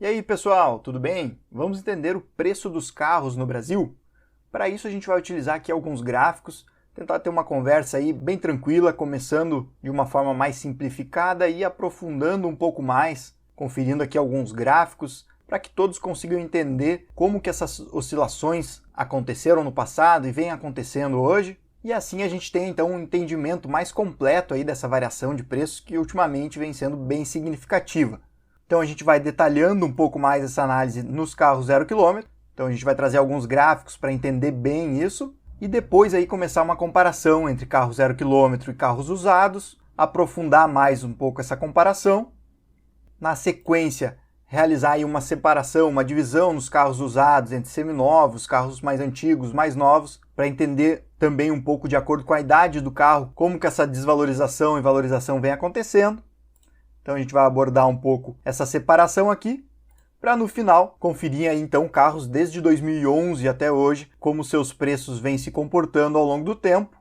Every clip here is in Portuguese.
E aí, pessoal, tudo bem? Vamos entender o preço dos carros no Brasil? Para isso a gente vai utilizar aqui alguns gráficos, tentar ter uma conversa aí bem tranquila, começando de uma forma mais simplificada e aprofundando um pouco mais, conferindo aqui alguns gráficos, para que todos consigam entender como que essas oscilações aconteceram no passado e vêm acontecendo hoje. E assim a gente tem então um entendimento mais completo aí dessa variação de preços que ultimamente vem sendo bem significativa. Então a gente vai detalhando um pouco mais essa análise nos carros 0 km. Então a gente vai trazer alguns gráficos para entender bem isso e depois aí começar uma comparação entre carros 0 km e carros usados, aprofundar mais um pouco essa comparação. Na sequência, realizar aí uma separação, uma divisão nos carros usados entre seminovos, carros mais antigos, mais novos, para entender também um pouco de acordo com a idade do carro, como que essa desvalorização e valorização vem acontecendo. Então a gente vai abordar um pouco essa separação aqui, para no final conferir aí então carros desde 2011 até hoje, como seus preços vêm se comportando ao longo do tempo.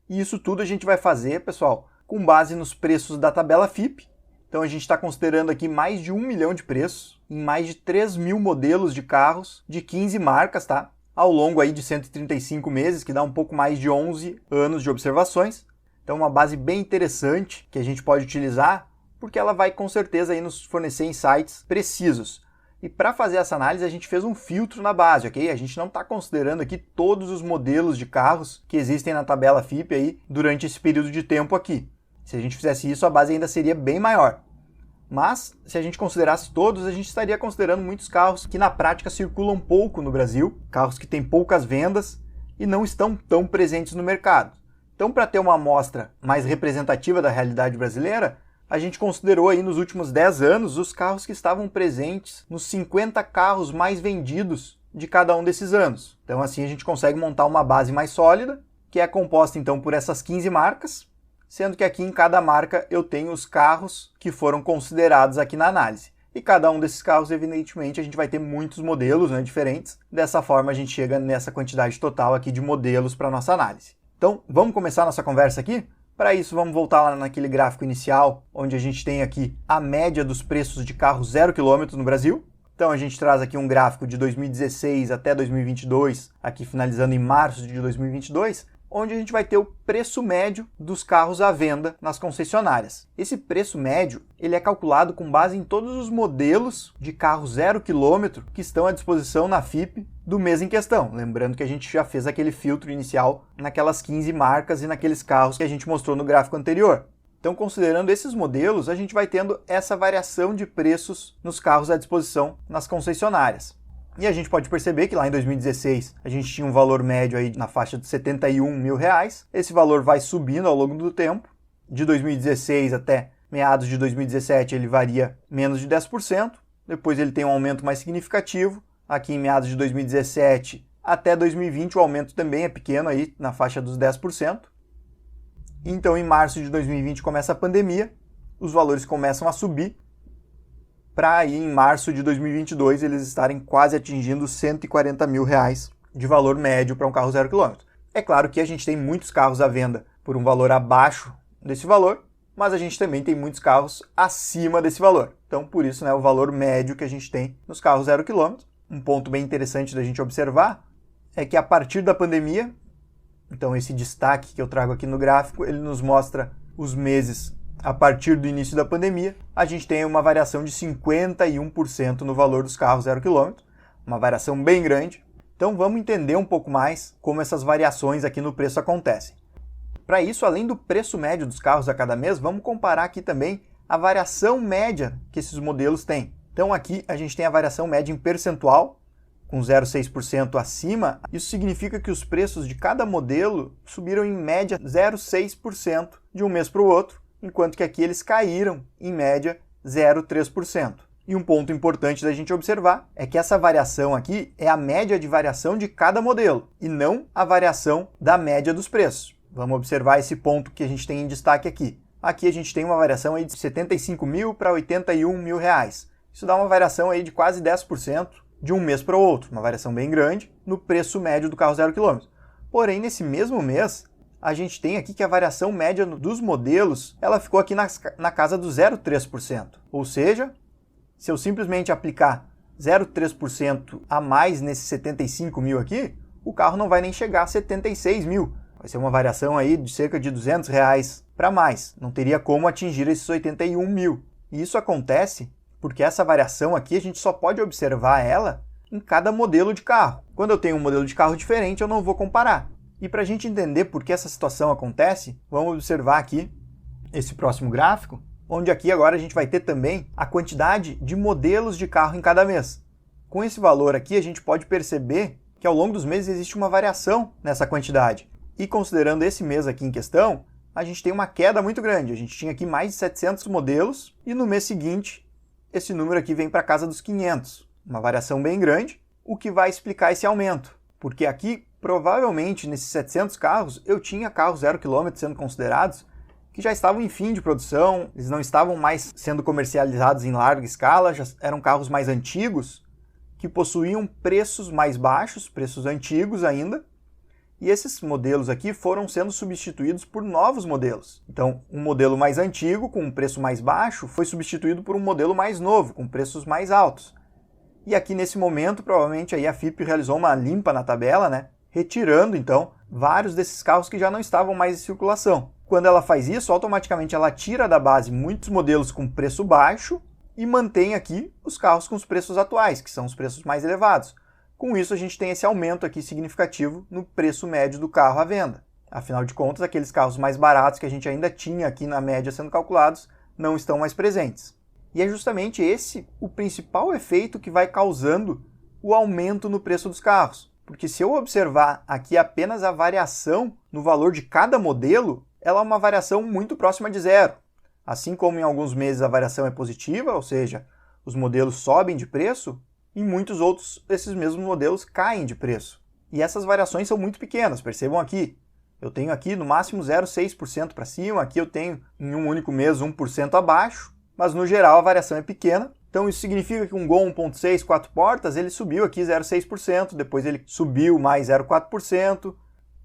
E isso tudo a gente vai fazer, pessoal, com base nos preços da tabela FIPE. Então a gente está considerando aqui mais de 1 milhão de preços, em mais de 3 mil modelos de carros, de 15 marcas, tá? Ao longo aí de 135 meses, que dá um pouco mais de 11 anos de observações. Então uma base bem interessante que a gente pode utilizar, porque ela vai com certeza aí nos fornecer insights precisos. E para fazer essa análise a gente fez um filtro na base, ok? A gente não está considerando aqui todos os modelos de carros que existem na tabela FIPE aí durante esse período de tempo aqui. Se a gente fizesse isso, a base ainda seria bem maior. Mas, se a gente considerasse todos, a gente estaria considerando muitos carros que na prática circulam pouco no Brasil, carros que têm poucas vendas e não estão tão presentes no mercado. Então, para ter uma amostra mais representativa da realidade brasileira, a gente considerou aí nos últimos 10 anos os carros que estavam presentes nos 50 carros mais vendidos de cada um desses anos. Então assim a gente consegue montar uma base mais sólida, que é composta então por essas 15 marcas, sendo que aqui em cada marca eu tenho os carros que foram considerados aqui na análise. E cada um desses carros, evidentemente, a gente vai ter muitos modelos, né, diferentes. Dessa forma a gente chega nessa quantidade total aqui de modelos para nossa análise. Então vamos começar nossa conversa aqui? Para isso, vamos voltar lá naquele gráfico inicial, onde a gente tem aqui a média dos preços de carros 0 km no Brasil. Então a gente traz aqui um gráfico de 2016 até 2022, aqui finalizando em março de 2022, onde a gente vai ter o preço médio dos carros à venda nas concessionárias. Esse preço médio ele é calculado com base em todos os modelos de carro 0 km que estão à disposição na FIPE do mês em questão. Lembrando que a gente já fez aquele filtro inicial naquelas 15 marcas e naqueles carros que a gente mostrou no gráfico anterior. Então, considerando esses modelos, a gente vai tendo essa variação de preços nos carros à disposição nas concessionárias. E a gente pode perceber que lá em 2016 a gente tinha um valor médio aí na faixa de R$71 mil. Esse valor vai subindo ao longo do tempo. De 2016 até meados de 2017 ele varia menos de 10%. Depois ele tem um aumento mais significativo. Aqui em meados de 2017 até 2020 o aumento também é pequeno, aí na faixa dos 10%. Então em março de 2020 começa a pandemia, os valores começam a subir, para aí em março de 2022 eles estarem quase atingindo R$140 mil de valor médio para um carro 0 km. É claro que a gente tem muitos carros à venda por um valor abaixo desse valor, mas a gente também tem muitos carros acima desse valor. Então por isso, né, o valor médio que a gente tem nos carros 0 km. Um ponto bem interessante da gente observar é que a partir da pandemia, então esse destaque que eu trago aqui no gráfico, ele nos mostra os meses a partir do início da pandemia, a gente tem uma variação de 51% no valor dos carros 0 km, uma variação bem grande. Então vamos entender um pouco mais como essas variações aqui no preço acontecem. Para isso, além do preço médio dos carros a cada mês, vamos comparar aqui também a variação média que esses modelos têm. Então aqui a gente tem a variação média em percentual, com 0,6% acima. Isso significa que os preços de cada modelo subiram em média 0,6% de um mês para o outro, enquanto que aqui eles caíram em média 0,3%. E um ponto importante da gente observar é que essa variação aqui é a média de variação de cada modelo, e não a variação da média dos preços. Vamos observar esse ponto que a gente tem em destaque aqui. Aqui a gente tem uma variação aí de 75 mil para 81 mil reais. Isso dá uma variação aí de quase 10% de um mês para o outro, uma variação bem grande no preço médio do carro 0 km. Porém, nesse mesmo mês, a gente tem aqui que a variação média dos modelos ela ficou aqui na casa do 0,3%. Ou seja, Se eu simplesmente aplicar 0,3% a mais nesses 75 mil aqui, o carro não vai nem chegar a 76 mil. Vai ser uma variação aí de cerca de R$200 para mais. Não teria como atingir esses 81 mil. E isso acontece porque essa variação aqui a gente só pode observar ela em cada modelo de carro. Quando eu tenho um modelo de carro diferente, eu não vou comparar. E para a gente entender por que essa situação acontece, vamos observar aqui esse próximo gráfico, onde aqui agora a gente vai ter também a quantidade de modelos de carro em cada mês. Com esse valor aqui, a gente pode perceber que ao longo dos meses existe uma variação nessa quantidade. E considerando esse mês aqui em questão, a gente tem uma queda muito grande. A gente tinha aqui mais de 700 modelos e no mês seguinte, esse número aqui vem para casa dos 500. Uma variação bem grande, o que vai explicar esse aumento. Porque aqui, provavelmente, nesses 700 carros, eu tinha carros 0 km sendo considerados que já estavam em fim de produção, eles não estavam mais sendo comercializados em larga escala, já eram carros mais antigos, que possuíam preços mais baixos, preços antigos ainda, e esses modelos aqui foram sendo substituídos por novos modelos. Então, um modelo mais antigo, com um preço mais baixo, foi substituído por um modelo mais novo, com preços mais altos. E aqui nesse momento, provavelmente aí a FIP realizou uma limpa na tabela, né? Retirando então vários desses carros que já não estavam mais em circulação. Quando ela faz isso, automaticamente ela tira da base muitos modelos com preço baixo e mantém aqui os carros com os preços atuais, que são os preços mais elevados. Com isso, a gente tem esse aumento aqui significativo no preço médio do carro à venda. Afinal de contas, aqueles carros mais baratos que a gente ainda tinha aqui na média sendo calculados não estão mais presentes. E é justamente esse o principal efeito que vai causando o aumento no preço dos carros. Porque se eu observar aqui apenas a variação no valor de cada modelo, ela é uma variação muito próxima de zero. Assim como em alguns meses a variação é positiva, ou seja, os modelos sobem de preço, em muitos outros esses mesmos modelos caem de preço. E essas variações são muito pequenas, percebam aqui. Eu tenho aqui no máximo 0,6% para cima, aqui eu tenho em um único mês 1% abaixo, mas no geral a variação é pequena. Então isso significa que um Gol 1.6 4 portas, ele subiu aqui 0,6%, depois ele subiu mais 0,4%,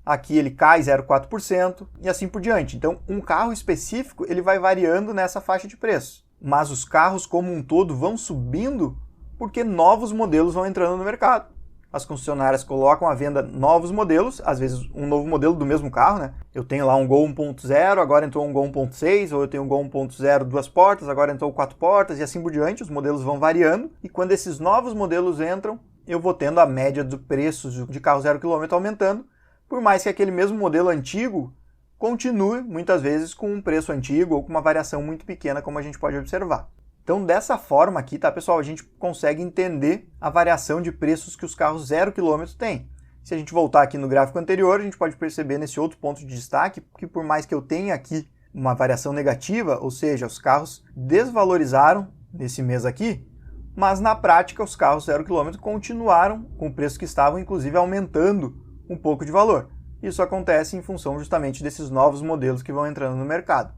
aqui ele cai 0,4% e assim por diante. Então um carro específico ele vai variando nessa faixa de preço. Mas os carros como um todo vão subindo porque novos modelos vão entrando no mercado. As concessionárias colocam à venda novos modelos, às vezes um novo modelo do mesmo carro, né? Eu tenho lá um Gol 1.0, agora entrou um Gol 1.6, ou eu tenho um Gol 1.0 2 portas, agora entrou 4 portas, e assim por diante, os modelos vão variando, e quando esses novos modelos entram, eu vou tendo a média do preço de carro 0 km aumentando, por mais que aquele mesmo modelo antigo continue, muitas vezes, com um preço antigo ou com uma variação muito pequena, como a gente pode observar. Então, dessa forma aqui, tá, pessoal, a gente consegue entender a variação de preços que os carros 0 km têm. Se a gente voltar aqui no gráfico anterior, a gente pode perceber nesse outro ponto de destaque que por mais que eu tenha aqui uma variação negativa, ou seja, os carros desvalorizaram nesse mês aqui, mas na prática os carros 0 km continuaram com o preço que estavam, inclusive aumentando um pouco de valor. Isso acontece em função justamente desses novos modelos que vão entrando no mercado.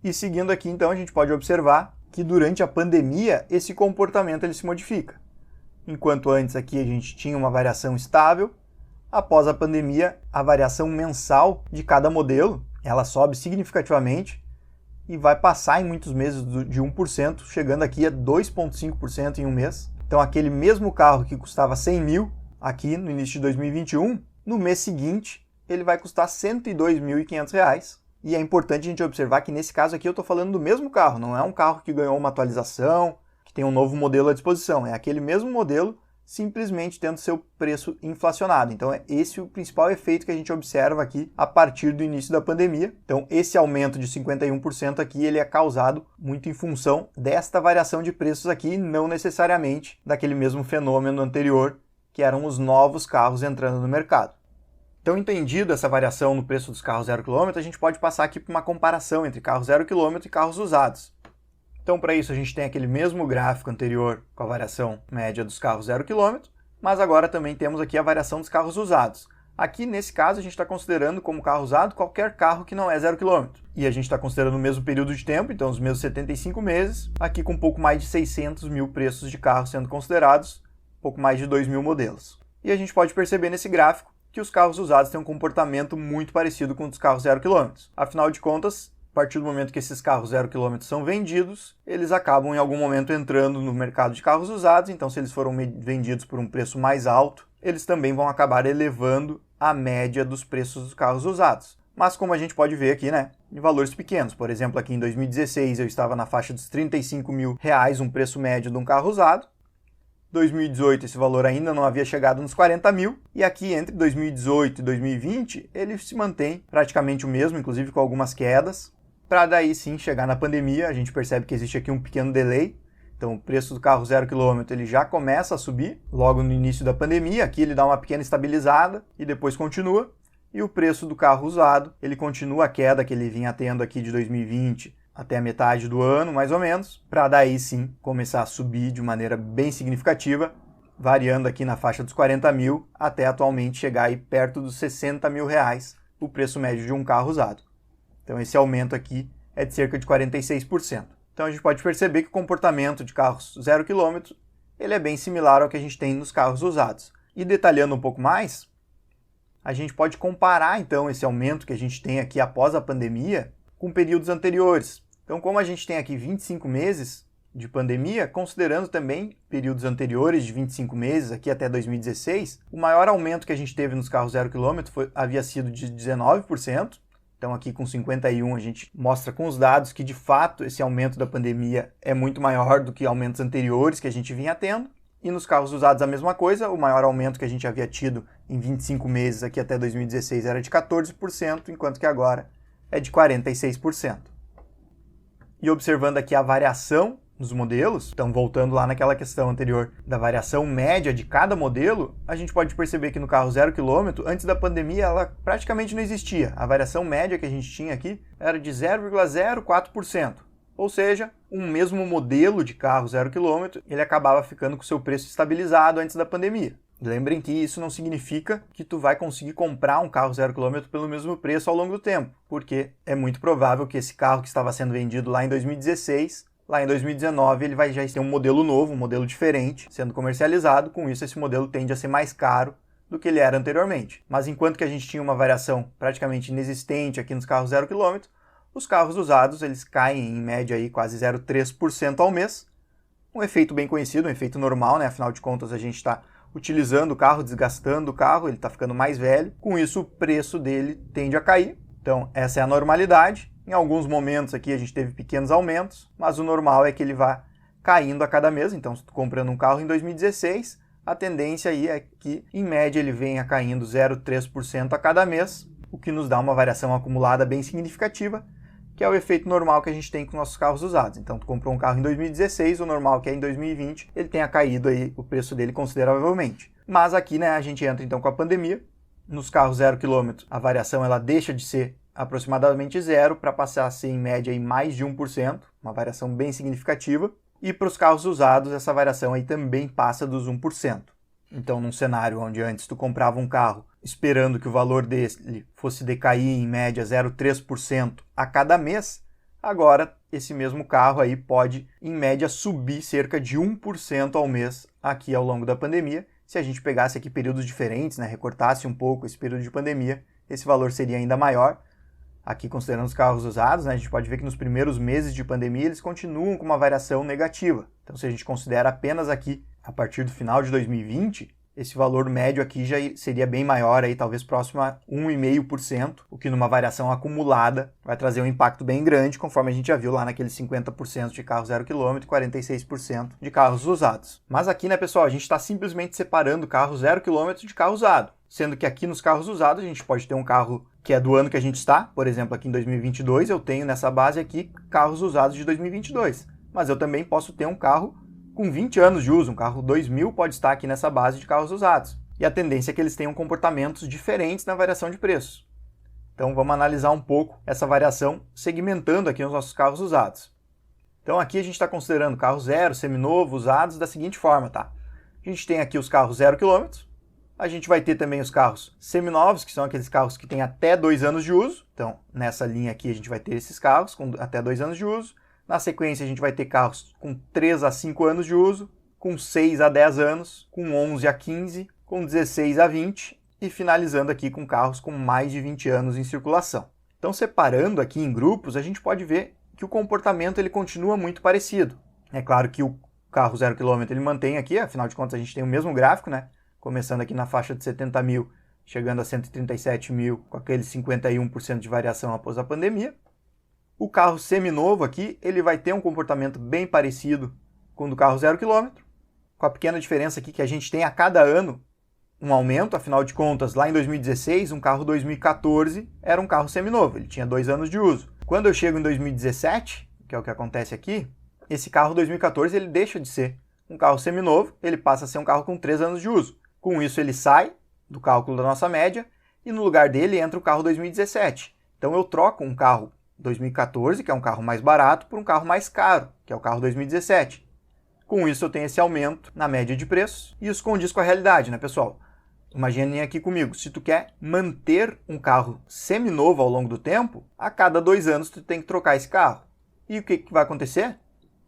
E seguindo aqui, então, a gente pode observar que durante a pandemia esse comportamento ele se modifica. Enquanto antes aqui a gente tinha uma variação estável, após a pandemia a variação mensal de cada modelo ela sobe significativamente e vai passar em muitos meses de 1%, chegando aqui a 2,5% em um mês. Então aquele mesmo carro que custava 100 mil aqui no início de 2021, no mês seguinte ele vai custar R$ 102.500. E é importante a gente observar que nesse caso aqui eu estou falando do mesmo carro, não é um carro que ganhou uma atualização, que tem um novo modelo à disposição, é aquele mesmo modelo simplesmente tendo seu preço inflacionado. Então é esse o principal efeito que a gente observa aqui a partir do início da pandemia. Então esse aumento de 51% aqui ele é causado muito em função desta variação de preços aqui, não necessariamente daquele mesmo fenômeno anterior, que eram os novos carros entrando no mercado. Então, entendido essa variação no preço dos carros 0 km, a gente pode passar aqui para uma comparação entre carros 0 km e carros usados. Então, para isso, a gente tem aquele mesmo gráfico anterior com a variação média dos carros 0 km, mas agora também temos aqui a variação dos carros usados. Aqui, nesse caso, a gente está considerando como carro usado qualquer carro que não é 0 km. E a gente está considerando o mesmo período de tempo, então os mesmos 75 meses, aqui com um pouco mais de 600 mil preços de carros sendo considerados, pouco mais de 2 mil modelos. E a gente pode perceber nesse gráfico que os carros usados têm um comportamento muito parecido com os carros 0 km. Afinal de contas, A partir do momento que esses carros 0 km são vendidos, eles acabam em algum momento entrando no mercado de carros usados, então se eles foram vendidos por um preço mais alto, eles também vão acabar elevando a média dos preços dos carros usados. Mas como a gente pode ver aqui, né, em valores pequenos. Por exemplo, aqui em 2016 eu estava na faixa dos R$35 mil, um preço médio de um carro usado. 2018 esse valor ainda não havia chegado nos 40 mil, e aqui entre 2018 e 2020 ele se mantém praticamente o mesmo, inclusive com algumas quedas, para daí sim chegar na pandemia. A gente percebe que existe aqui um pequeno delay, então o preço do carro 0 km ele já começa a subir logo no início da pandemia, aqui ele dá uma pequena estabilizada e depois continua, e o preço do carro usado ele continua a queda que ele vinha tendo aqui de 2020 até a metade do ano, mais ou menos, para daí sim começar a subir de maneira bem significativa, variando aqui na faixa dos 40 mil até atualmente chegar aí perto dos R$60 mil o preço médio de um carro usado. Então esse aumento aqui é de cerca de 46%. Então a gente pode perceber que o comportamento de carros 0 km ele é bem similar ao que a gente tem nos carros usados. E detalhando um pouco mais, a gente pode comparar então esse aumento que a gente tem aqui após a pandemia com períodos anteriores. Então, como a gente tem aqui 25 meses de pandemia, considerando também períodos anteriores de 25 meses, aqui até 2016, o maior aumento que a gente teve nos carros 0 km havia sido de 19%. Então, aqui com 51 a gente mostra com os dados que, de fato, esse aumento da pandemia é muito maior do que aumentos anteriores que a gente vinha tendo. E nos carros usados a mesma coisa, o maior aumento que a gente havia tido em 25 meses aqui até 2016 era de 14%, enquanto que agora é de 46%. E observando aqui a variação nos modelos, então voltando lá naquela questão anterior da variação média de cada modelo, a gente pode perceber que no carro 0 km, antes da pandemia, ela praticamente não existia. A variação média que a gente tinha aqui era de 0,04%. Ou seja, um mesmo modelo de carro 0 km, ele acabava ficando com seu preço estabilizado antes da pandemia. Lembrem que isso não significa que tu vai conseguir comprar um carro 0 km pelo mesmo preço ao longo do tempo, porque é muito provável que esse carro que estava sendo vendido lá em 2016, lá em 2019 ele vai já ter um modelo novo, um modelo diferente sendo comercializado. Com isso esse modelo tende a ser mais caro do que ele era anteriormente. Mas enquanto que a gente tinha uma variação praticamente inexistente aqui nos carros 0 km, os carros usados eles caem em média aí quase 0,3% ao mês. Um efeito bem conhecido, um efeito normal, né? Afinal de contas a gente está utilizando o carro, desgastando o carro, ele está ficando mais velho. Com isso o preço dele tende a cair. Então essa é a normalidade. Em alguns momentos aqui a gente teve pequenos aumentos, mas o normal é que ele vá caindo a cada mês. Então se tu comprando um carro em 2016, a tendência aí é que em média ele venha caindo 0,3% a cada mês, o que nos dá uma variação acumulada bem significativa, que é o efeito normal que a gente tem com nossos carros usados. Então, tu comprou um carro em 2016, o normal que é em 2020, ele tenha caído aí o preço dele consideravelmente. Mas aqui, né, a gente entra então com a pandemia. Nos carros 0 km, a variação ela deixa de ser aproximadamente zero para passar a ser em média em mais de 1%, uma variação bem significativa. E para os carros usados, essa variação aí também passa dos 1%. Então, num cenário onde antes tu comprava um carro esperando que o valor dele fosse decair em média 0,3% a cada mês, agora esse mesmo carro aí pode, em média, subir cerca de 1% ao mês aqui ao longo da pandemia. Se a gente pegasse aqui períodos diferentes, né, recortasse um pouco esse período de pandemia, esse valor seria ainda maior. Aqui, considerando os carros usados, né, a gente pode ver que nos primeiros meses de pandemia eles continuam com uma variação negativa. Então, se a gente considera apenas aqui a partir do final de 2020, esse valor médio aqui já seria bem maior, aí, talvez próximo a 1,5%, o que numa variação acumulada vai trazer um impacto bem grande, conforme a gente já viu lá naqueles 50% de carros 0 km e 46% de carros usados. Mas aqui, né, pessoal, a gente está simplesmente separando carro 0 km de carro usado, sendo que aqui nos carros usados a gente pode ter um carro que é do ano que a gente está, por exemplo, aqui em 2022 eu tenho nessa base aqui carros usados de 2022, mas eu também posso ter um carro com 20 anos de uso, um carro 2000 pode estar aqui nessa base de carros usados. E a tendência é que eles tenham comportamentos diferentes na variação de preços. Então vamos analisar um pouco essa variação segmentando aqui os nossos carros usados. Então aqui a gente está considerando carro zero, seminovo, usados da seguinte forma, tá? A gente tem aqui os carros 0 km, a gente vai ter também os carros seminovos, que são aqueles carros que têm até 2 anos de uso. Então nessa linha aqui a gente vai ter esses carros com até 2 anos de uso. Na sequência, a gente vai ter carros com 3 a 5 anos de uso, com 6 a 10 anos, com 11 a 15, com 16 a 20 e finalizando aqui com carros com mais de 20 anos em circulação. Então, separando aqui em grupos, a gente pode ver que o comportamento ele continua muito parecido. É claro que o carro 0 km ele mantém aqui, afinal de contas a gente tem o mesmo gráfico, né? Começando aqui na faixa de 70 mil, chegando a 137 mil, com aquele 51% de variação após a pandemia. O carro seminovo aqui, ele vai ter um comportamento bem parecido com o do carro 0 km, com a pequena diferença aqui que a gente tem a cada ano um aumento, afinal de contas, lá em 2016, um carro 2014 era um carro seminovo, ele tinha 2 anos de uso. Quando eu chego em 2017, que é o que acontece aqui, esse carro 2014 ele deixa de ser um carro seminovo, ele passa a ser um carro com 3 anos de uso. Com isso ele sai do cálculo da nossa média e no lugar dele entra o carro 2017. Então eu troco um carro 2014, que é um carro mais barato, por um carro mais caro, que é o carro 2017. Com isso eu tenho esse aumento na média de preços e isso condiz com a realidade, né, pessoal? Imaginem aqui comigo, se tu quer manter um carro seminovo ao longo do tempo, a cada 2 anos tu tem que trocar esse carro. E o que vai acontecer?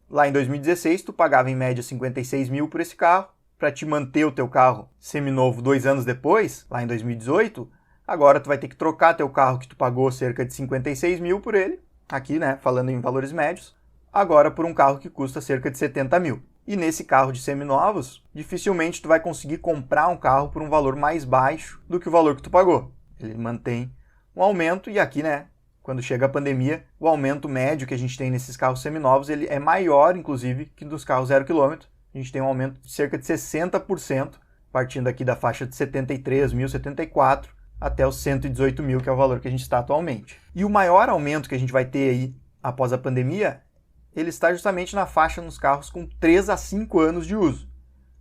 Lá em 2016 tu pagava em média 56 mil por esse carro, para te manter o teu carro seminovo 2 anos depois, lá em 2018, agora tu vai ter que trocar teu carro que tu pagou cerca de 56 mil por ele, aqui, né, falando em valores médios, agora por um carro que custa cerca de 70 mil. E nesse carro de seminovos, dificilmente tu vai conseguir comprar um carro por um valor mais baixo do que o valor que tu pagou. Ele mantém um aumento e aqui, né, quando chega a pandemia, o aumento médio que a gente tem nesses carros seminovos, ele é maior, inclusive, que dos carros 0 km. A gente tem um aumento de cerca de 60%, partindo aqui da faixa de 73 mil, 74 até os 118 mil, que é o valor que a gente está atualmente. E o maior aumento que a gente vai ter aí após a pandemia, ele está justamente na faixa nos carros com 3 a 5 anos de uso.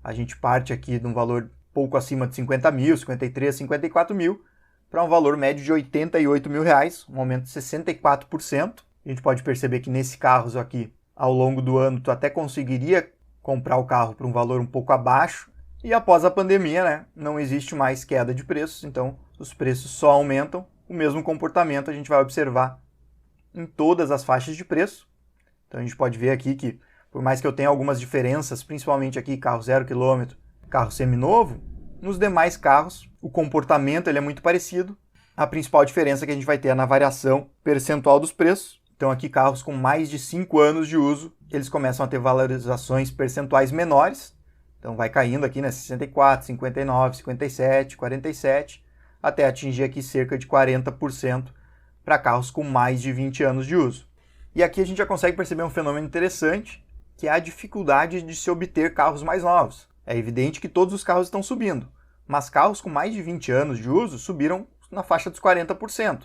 A gente parte aqui de um valor pouco acima de 50 mil, 53, 54 mil, para um valor médio de 88 mil reais, um aumento de 64%. A gente pode perceber que nesse carro aqui, ao longo do ano, tu até conseguiria comprar o carro por um valor um pouco abaixo, e após a pandemia, né, não existe mais queda de preços, então os preços só aumentam. O mesmo comportamento a gente vai observar em todas as faixas de preço. Então a gente pode ver aqui que, por mais que eu tenha algumas diferenças, principalmente aqui carro 0 km, carro seminovo, nos demais carros o comportamento ele é muito parecido. A principal diferença que a gente vai ter é na variação percentual dos preços. Então aqui carros com mais de 5 anos de uso, eles começam a ter valorizações percentuais menores. Então vai caindo aqui, né, 64, 59, 57, 47, até atingir aqui cerca de 40% para carros com mais de 20 anos de uso. E aqui a gente já consegue perceber um fenômeno interessante, que é a dificuldade de se obter carros mais novos. É evidente que todos os carros estão subindo, mas carros com mais de 20 anos de uso subiram na faixa dos 40%,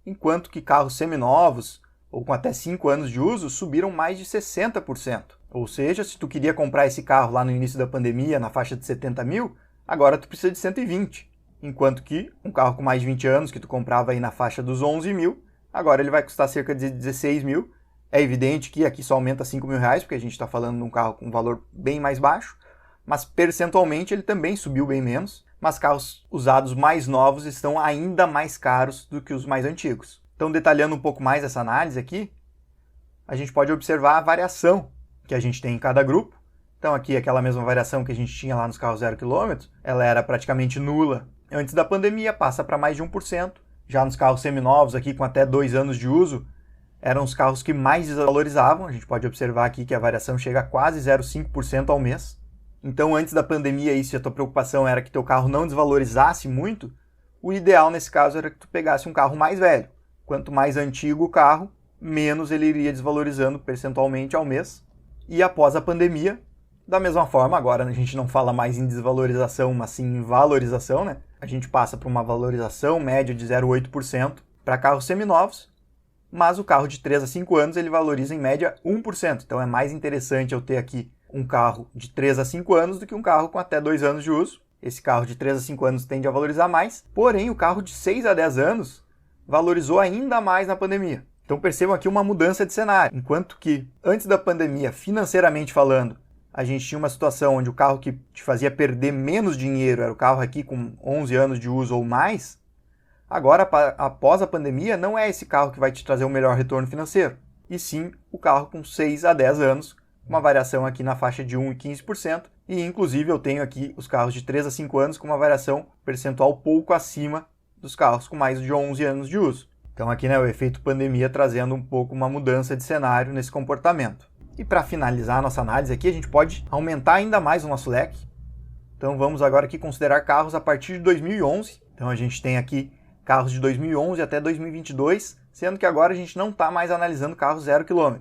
enquanto que carros seminovos, ou com até 5 anos de uso, subiram mais de 60%. Ou seja, se tu queria comprar esse carro lá no início da pandemia, na faixa de 70 mil, agora tu precisa de 120. Enquanto que um carro com mais de 20 anos, que tu comprava aí na faixa dos 11 mil, agora ele vai custar cerca de 16 mil. É evidente que aqui só aumenta 5 mil reais, porque a gente está falando de um carro com um valor bem mais baixo, mas percentualmente ele também subiu bem menos, mas carros usados mais novos estão ainda mais caros do que os mais antigos. Então, detalhando um pouco mais essa análise aqui, a gente pode observar a variação que a gente tem em cada grupo. Então, aqui aquela mesma variação que a gente tinha lá nos carros 0 km, ela era praticamente nula antes da pandemia, passa para mais de 1%. Já nos carros seminovos, aqui com até 2 anos de uso, eram os carros que mais desvalorizavam. A gente pode observar aqui que a variação chega a quase 0,5% ao mês. Então, antes da pandemia, se a tua preocupação era que teu carro não desvalorizasse muito, o ideal nesse caso era que tu pegasse um carro mais velho. Quanto mais antigo o carro, menos ele iria desvalorizando percentualmente ao mês. E após a pandemia, da mesma forma, agora a gente não fala mais em desvalorização, mas sim em valorização, né? A gente passa por uma valorização média de 0,8% para carros seminovos, mas o carro de 3 a 5 anos ele valoriza em média 1%. Então é mais interessante eu ter aqui um carro de 3 a 5 anos do que um carro com até 2 anos de uso. Esse carro de 3 a 5 anos tende a valorizar mais, porém o carro de 6 a 10 anos valorizou ainda mais na pandemia. Então percebam aqui uma mudança de cenário. Enquanto que antes da pandemia, financeiramente falando, a gente tinha uma situação onde o carro que te fazia perder menos dinheiro era o carro aqui com 11 anos de uso ou mais, agora, após a pandemia, não é esse carro que vai te trazer o melhor retorno financeiro, e sim o carro com 6 a 10 anos, uma variação aqui na faixa de 1 e 15%, e inclusive eu tenho aqui os carros de 3 a 5 anos com uma variação percentual pouco acima dos carros com mais de 11 anos de uso. Então aqui, né, o efeito pandemia trazendo um pouco uma mudança de cenário nesse comportamento. E para finalizar a nossa análise aqui, a gente pode aumentar ainda mais o nosso leque. Então vamos agora aqui considerar carros a partir de 2011. Então a gente tem aqui carros de 2011 até 2022, sendo que agora a gente não está mais analisando carros 0 km.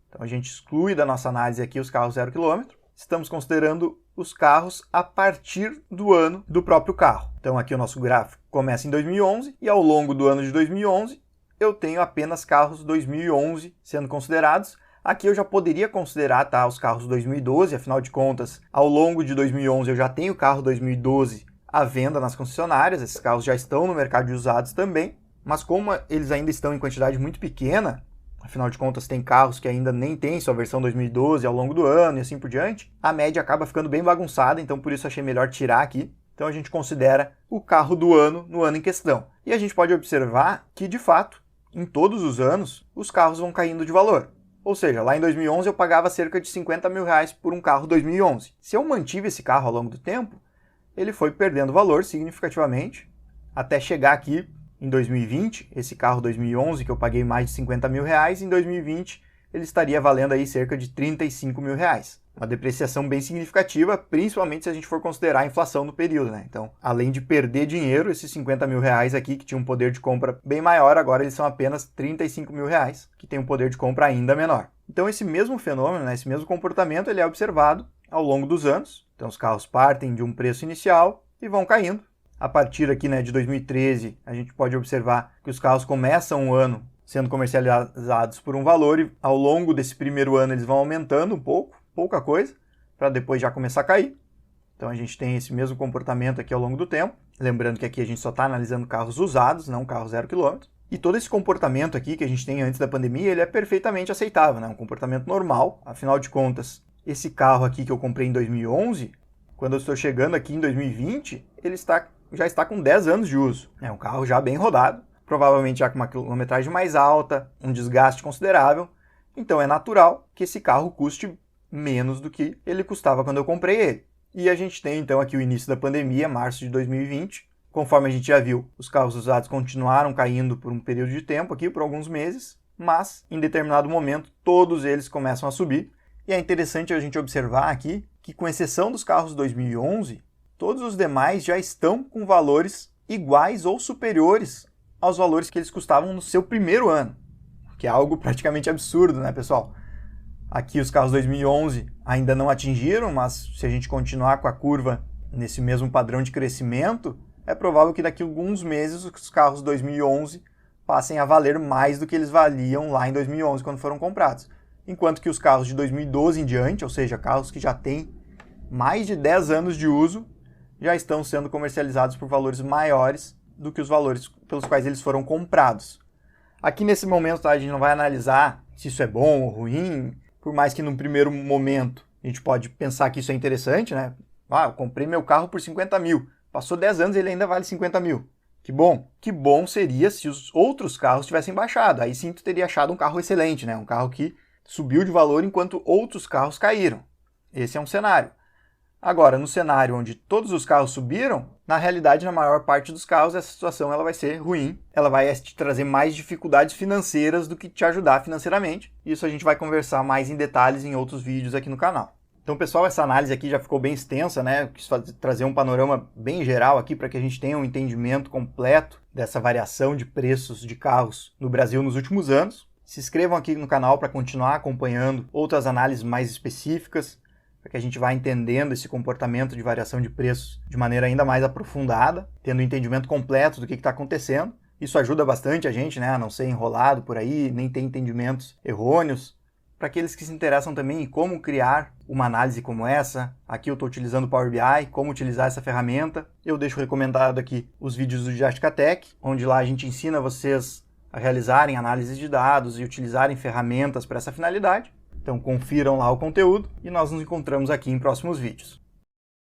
Então a gente exclui da nossa análise aqui os carros 0 km. Estamos considerando os carros a partir do ano do próprio carro. Então aqui o nosso gráfico começa em 2011 e ao longo do ano de 2011 eu tenho apenas carros 2011 sendo considerados. Aqui eu já poderia considerar, tá, os carros 2012, afinal de contas, ao longo de 2011 eu já tenho carro 2012 à venda nas concessionárias, esses carros já estão no mercado de usados também, mas como eles ainda estão em quantidade muito pequena, afinal de contas tem carros que ainda nem têm sua versão 2012 ao longo do ano e assim por diante, a média acaba ficando bem bagunçada, então por isso achei melhor tirar aqui. Então a gente considera o carro do ano no ano em questão. E a gente pode observar que, de fato, em todos os anos, os carros vão caindo de valor. Ou seja, lá em 2011 eu pagava cerca de 50 mil reais por um carro 2011. Se eu mantive esse carro ao longo do tempo, ele foi perdendo valor significativamente, até chegar aqui em 2020, esse carro 2011 que eu paguei mais de 50 mil reais, em 2020 ele estaria valendo aí cerca de 35 mil reais. Uma depreciação bem significativa, principalmente se a gente for considerar a inflação no período, né? Então, além de perder dinheiro, esses 50 mil reais aqui, que tinham um poder de compra bem maior, agora eles são apenas 35 mil reais, que tem um poder de compra ainda menor. Então, esse mesmo fenômeno, né, esse mesmo comportamento, ele é observado ao longo dos anos. Então, os carros partem de um preço inicial e vão caindo. A partir aqui, né, de 2013, a gente pode observar que os carros começam o ano sendo comercializados por um valor e ao longo desse primeiro ano eles vão aumentando um pouco, pouca coisa, para depois já começar a cair. Então a gente tem esse mesmo comportamento aqui ao longo do tempo. Lembrando que aqui a gente só está analisando carros usados, não carros 0 km. E todo esse comportamento aqui que a gente tem antes da pandemia, ele é perfeitamente aceitável, né? Um comportamento normal. Afinal de contas, esse carro aqui que eu comprei em 2011, quando eu estou chegando aqui em 2020, ele já está com 10 anos de uso. É um carro já bem rodado, provavelmente já com uma quilometragem mais alta, um desgaste considerável. Então é natural que esse carro custe menos do que ele custava quando eu comprei ele. E a gente tem então aqui o início da pandemia, março de 2020. Conforme a gente já viu, os carros usados continuaram caindo por um período de tempo aqui, por alguns meses, mas em determinado momento todos eles começam a subir. E é interessante a gente observar aqui que, com exceção dos carros 2011, todos os demais já estão com valores iguais ou superiores aos valores que eles custavam no seu primeiro ano, que é algo praticamente absurdo, né, pessoal? Aqui os carros 2011 ainda não atingiram, mas se a gente continuar com a curva nesse mesmo padrão de crescimento, é provável que daqui a alguns meses os carros 2011 passem a valer mais do que eles valiam lá em 2011 quando foram comprados. Enquanto que os carros de 2012 em diante, ou seja, carros que já têm mais de 10 anos de uso, já estão sendo comercializados por valores maiores do que os valores pelos quais eles foram comprados. Aqui nesse momento, tá, a gente não vai analisar se isso é bom ou ruim, por mais que num primeiro momento a gente pode pensar que isso é interessante, né? Ah, eu comprei meu carro por 50 mil, passou 10 anos e ele ainda vale 50 mil. Que bom! Que bom seria se os outros carros tivessem baixado. Aí sim tu teria achado um carro excelente, né? Um carro que subiu de valor enquanto outros carros caíram. Esse é um cenário. Agora, no cenário onde todos os carros subiram, na realidade, na maior parte dos carros, essa situação ela vai ser ruim. Ela vai te trazer mais dificuldades financeiras do que te ajudar financeiramente. Isso a gente vai conversar mais em detalhes em outros vídeos aqui no canal. Então, pessoal, essa análise aqui já ficou bem extensa, né? Eu quis trazer um panorama bem geral aqui para que a gente tenha um entendimento completo dessa variação de preços de carros no Brasil nos últimos anos. Se inscrevam aqui no canal para continuar acompanhando outras análises mais específicas, para que a gente vá entendendo esse comportamento de variação de preços de maneira ainda mais aprofundada, tendo um entendimento completo do que está acontecendo. Isso ajuda bastante a gente, né, a não ser enrolado por aí, nem ter entendimentos errôneos. Para aqueles que se interessam também em como criar uma análise como essa, aqui eu estou utilizando o Power BI, como utilizar essa ferramenta. Eu deixo recomendado aqui os vídeos do Didática Tech, onde lá a gente ensina vocês a realizarem análises de dados e utilizarem ferramentas para essa finalidade. Então confiram lá o conteúdo e nós nos encontramos aqui em próximos vídeos.